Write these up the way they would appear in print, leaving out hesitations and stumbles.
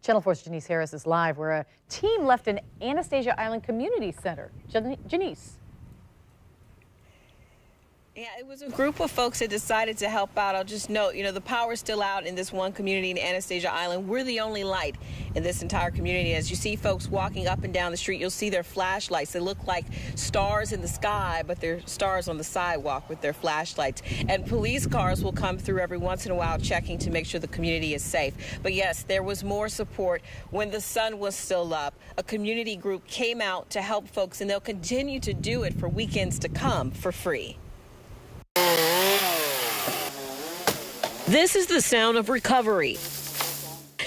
Channel 4's Janice Harris is live where a team left an Anastasia Island Community Center. Janice. Yeah, it was a group of folks that decided to help out. I'll just note, the power's still out in this one community in Anastasia Island. We're the only light in this entire community. As you see folks walking up and down the street, you'll see their flashlights. They look like stars in the sky, but they're stars on the sidewalk with their flashlights. And police cars will come through every once in a while checking to make sure the community is safe. But yes, there was more support when the sun was still up. A community group came out to help folks, and they'll continue to do it for weekends to come for free. This is the sound of recovery.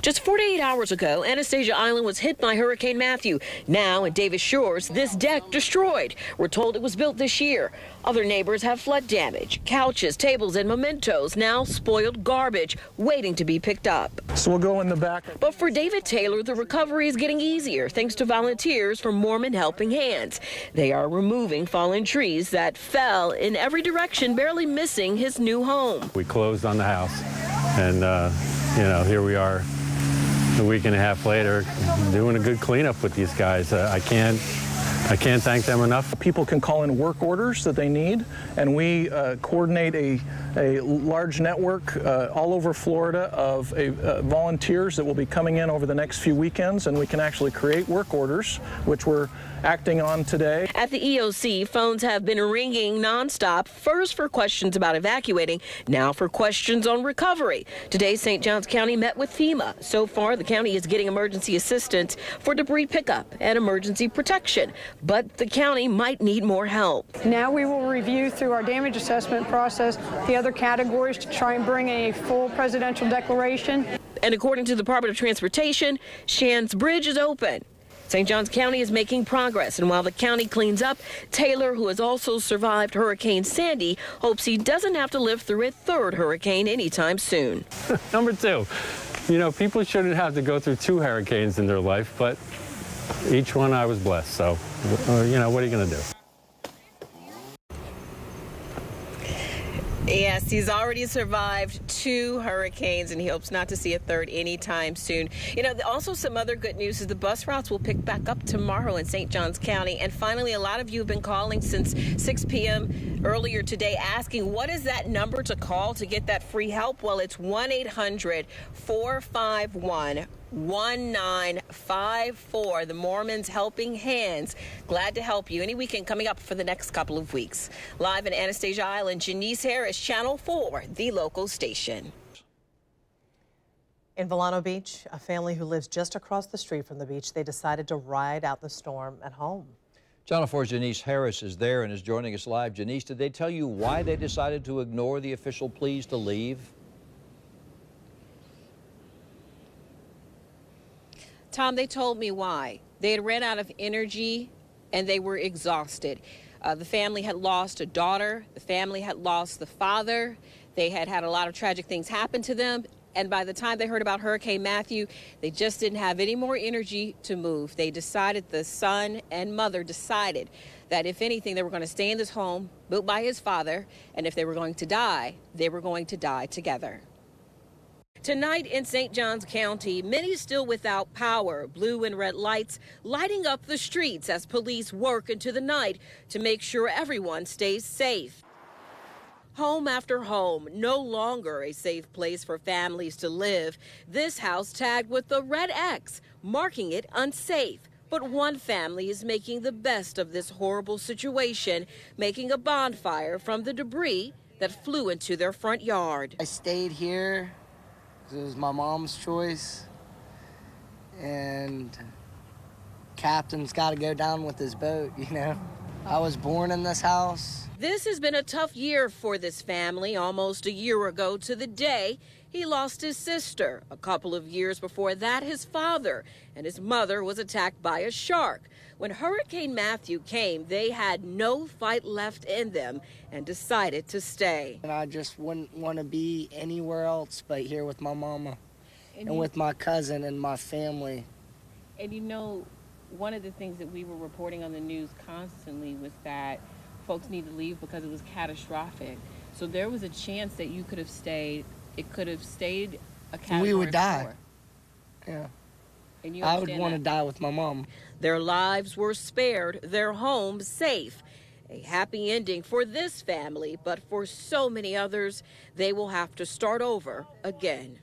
Just 48 hours ago, Anastasia Island was hit by Hurricane Matthew. Now, at Davis Shores, this deck destroyed. We're told it was built this year. Other neighbors have flood damage. Couches, tables, and mementos, now spoiled garbage, waiting to be picked up. So we'll go in the back. But for David Taylor, the recovery is getting easier thanks to volunteers from Mormon Helping Hands. They are removing fallen trees that fell in every direction, barely missing his new home. We closed on the house, and, here we are. A week and a half later, doing a good cleanup with these guys. I can't thank them enough. People can call in work orders that they need, and we coordinate a large network all over Florida of volunteers that will be coming in over the next few weekends, and we can actually create work orders, which we're acting on today. At the EOC, phones have been ringing nonstop, first for questions about evacuating, now for questions on recovery. Today, St. Johns County met with FEMA. So far, the county is getting emergency assistance for debris pickup and emergency protection, but the county might need more help. Now we will review through our damage assessment process the other categories to try and bring a full presidential declaration. And according to the Department of Transportation, Shands Bridge is open. St. Johns County is making progress, and while the county cleans up, Taylor, who has also survived Hurricane Sandy, hopes he doesn't have to live through a third hurricane anytime soon. Number two, people shouldn't have to go through 2 hurricanes in their life, but each one I was blessed, so, what are you going to do? Yes, he's already survived 2 hurricanes, and he hopes not to see a third anytime soon. Also some other good news is the bus routes will pick back up tomorrow in St. Johns County. And finally, a lot of you have been calling since 6 p.m. earlier today asking, what is that number to call to get that free help? Well, it's 1-800-451-1954, the Mormons Helping Hands. Glad to help you any weekend coming up for the next couple of weeks. Live in Anastasia Island, Janice Harris, Channel 4, the local station. In Vilano Beach, a family who lives just across the street from the beach, they decided to ride out the storm at home. Channel 4's Janice Harris is there and is joining us live. Janice, did they tell you why they decided to ignore the official pleas to leave? Tom, they told me why. They had ran out of energy and they were exhausted. The family had lost a daughter. The family had lost the father. They had had a lot of tragic things happen to them. And by the time they heard about Hurricane Matthew, they just didn't have any more energy to move. They decided, the son and mother decided that if anything, they were going to stay in this home built by his father. And if they were going to die, they were going to die together. Tonight in St. Johns County, many still without power, blue and red lights lighting up the streets as police work into the night to make sure everyone stays safe. Home after home, no longer a safe place for families to live. This house tagged with the red X, marking it unsafe. But one family is making the best of this horrible situation, making a bonfire from the debris that flew into their front yard. I stayed here. It was my mom's choice, and captain's got to go down with his boat, I was born in this house. This has been a tough year for this family. Almost a year ago to the day, he lost his sister. A couple of years before that, his father, and his mother was attacked by a shark. When Hurricane Matthew came, they had no fight left in them and decided to stay. And I just wouldn't want to be anywhere else but here with my mama and with my cousin and my family. And one of the things that we were reporting on the news constantly was that folks need to leave because it was catastrophic. So there was a chance that you could have stayed. It could have stayed a category 4. We would die. Yeah. And you I would understand want to that? die with my mom. Their lives were spared, their homes safe. A happy ending for this family, but for so many others, they will have to start over again.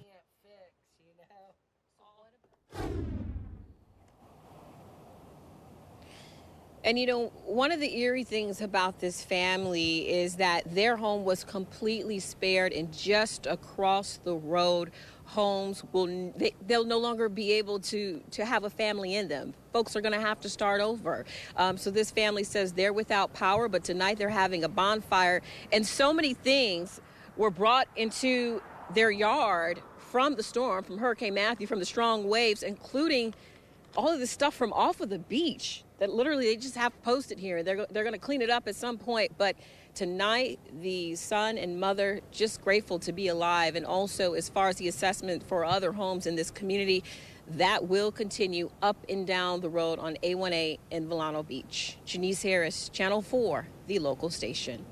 And you know, one of the eerie things about this family is that their home was completely spared, and just across the road, homes they'll no longer be able to have a family in them. Folks are going to have to start over. So this family says they're without power, but tonight they're having a bonfire, and so many things were brought into their yard from the storm, from Hurricane Matthew, from the strong waves, including all of this stuff from off of the beach that literally they just have posted here. They're going to clean it up at some point. But tonight, the son and mother just grateful to be alive. And also, as far as the assessment for other homes in this community, that will continue up and down the road on A1A in Vilano Beach. Janice Harris, Channel 4, the local station.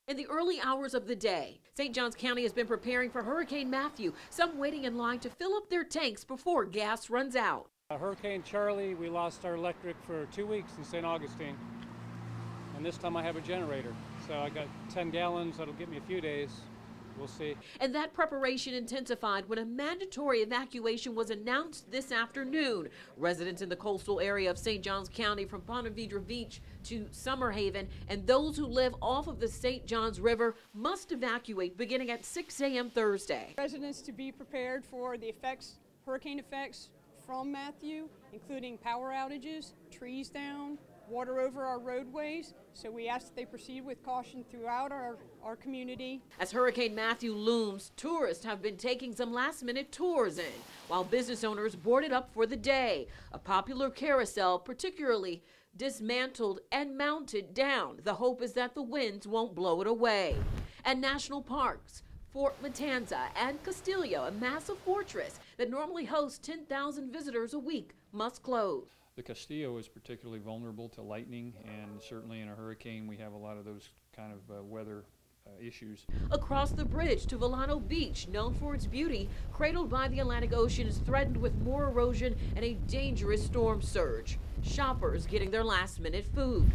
In the early hours of the day, St. Johns County has been preparing for Hurricane Matthew, some waiting in line to fill up their tanks before gas runs out. Hurricane Charlie, we lost our electric for 2 weeks in St. Augustine, and this time I have a generator. So I got 10 gallons, that'll get me a few days. We'll see. And that preparation intensified when a mandatory evacuation was announced this afternoon. Residents in the coastal area of St. Johns County from Ponte Vedra Beach to Summerhaven and those who live off of the St. Johns River must evacuate beginning at 6 a.m. Thursday. Residents to be prepared for the hurricane effects from Matthew, including power outages, trees down, water over our roadways. So we ask that they proceed with caution throughout our community. As Hurricane Matthew looms, tourists have been taking some last-minute tours in, while business owners boarded up for the day. A popular carousel particularly dismantled and mounted down. The hope is that the winds won't blow it away. And national parks, Fort Matanza and Castillo, a massive fortress that normally hosts 10,000 visitors a week, must close. The Castillo is particularly vulnerable to lightning, and certainly in a hurricane we have a lot of those kind of weather issues. Across the bridge to Vilano Beach, known for its beauty, cradled by the Atlantic Ocean, is threatened with more erosion and a dangerous storm surge. Shoppers getting their last-minute food.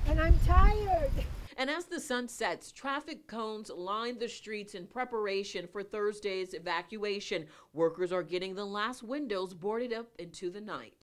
And I'm tired. And as the sun sets, traffic cones line the streets in preparation for Thursday's evacuation. Workers are getting the last windows boarded up into the night.